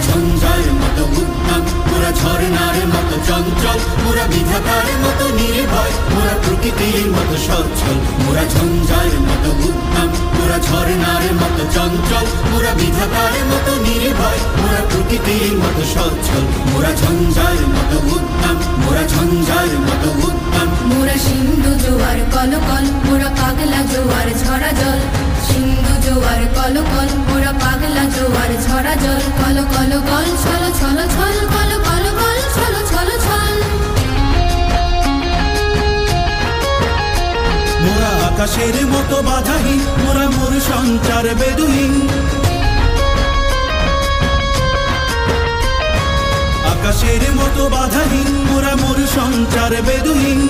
ঝঞ্ঝার মতো উদ্দাম, মোরা ঝর্ণার মতো চঞ্চল, মোরা বিধাতার মতো নির্ভয়, মোরা প্রকৃতির মতো সচ্ছল। মোরা ঝঞ্ঝার মতো উদ্দাম, মোরা ঝর্ণার মতো চঞ্চল, মোরা বিধাতার মতো নির্ভয়, মোরা প্রকৃতির মতো সচ্ছল। মোরা ঝঞ্ঝার মতো উদ্দাম, মোরা ঝঞ্ঝার মতো উদ্দাম। মোরা সিন্ধু জোয়ার কলকল, মোরা পাগলা জোয়ার ঝরা জল। সিন্ধু জোয়ার কলকল, মোরা পাগলা জোয়ার ঝরা জল। কল কল কল ছল ছল ছল, কল কল কল ছল ছল ছল। মোরা আকাশের মতো বাধাহীন, মোরা মোর সঞ্চার বেদুহীন। আকাশের মতো বাধাহীন, মোরা মোর সঞ্চার বেদুহীন।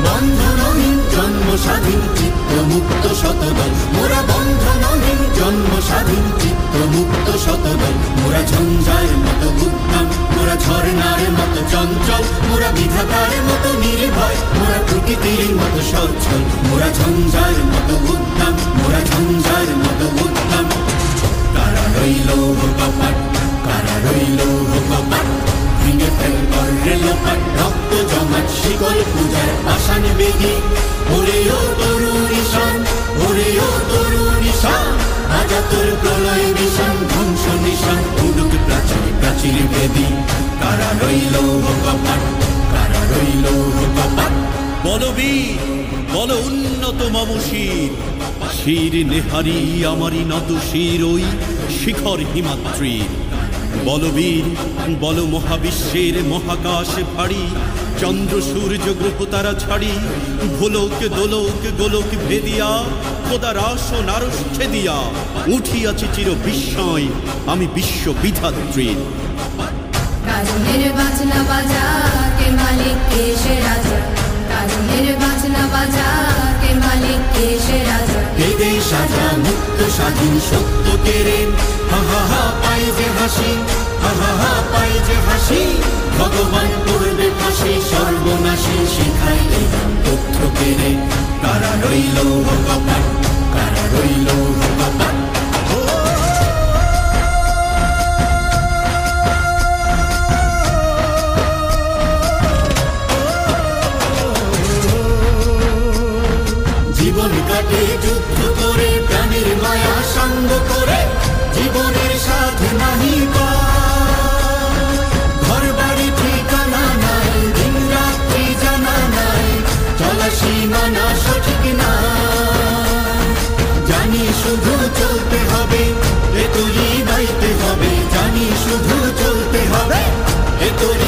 বন্ধনহীন জন্ম স্বাধীন চিত্ত মুক্ত শতদল, মোরা বন্ধনহীন জন্ম স্বাধীন চিত্ত মুক্ত শতদল। মোরা ঝঞ্ঝার মতো উদ্দাম, মোরা ঝর্ণার মতো চঞ্চল, মোরা বিধাতার মতো নির্ভয়, মোরা প্রকৃতির মতো সচ্ছল। মোরা ঝঞ্ঝার মতো উদ্দাম, মোরা ঝঞ্ঝার মতো উদ্দাম। কারা রইল কপাট, কারা রইল কপাট, ভেঙে ফেল করে লোপাট, রক্ত জমাট শিকল পূজার পাষাণ বেদি। ওরে ও তরুণ ঈশান, ওরে ও তরুণ ঈশান, আজা তোর প্রলয় নিশান, ধ্বংস নিশান, উডুক প্রাচীর প্রাচীর বেদি। কারা রইল কপাট, কারা রইল কপাট। বলবীর বল উন্নত মম শির, শির নেহারি আমারি নত শির ওই শিখর হিমাদ্রির। বলবীর বল মহাবিশ্বের মহাকাশ ভারী, চন্দ্র সূর্য গ্রহ তারা ছাড়ি, ভোলক দোলক গোলক ভেদিয়া, খোদার আসন আরশ ছেদিয়া, উঠিয়াছি চির বিস্ময় আমি বিশ্ব বিধাত্রীর। কাজলের বাজনা বাজা, কে মালিক কে সে রাজা। কাজলের বাজনা বাজা, কে মালিক কে সে রাজা। বেদে সাজা মুক্ত স্বাধীন সত্য কেড়ে, হা হা হা পাই যে হাসি, হা হা হা পাই যে হাসি। ভগবান করবে ফাঁসি সর্বনাশী, শিখাই এই তথ্য কেড়ে। কারা রইল কপাট, কারা রইল কপাট। জীবন কাটে যুদ্ধ করে, প্রাণের মায়া সঙ্গ করে, জীবনের সাথে নাহি ঘর বাড়ি ঠিকানা নাই, দিন রাত্রি জানা নাই, চলা সীমানা সঠিক না। জানি শুধু চলতে হবে, এ তোরই দায়িত্বে হবে, জানি শুধু চলতে হবে, এ তোরই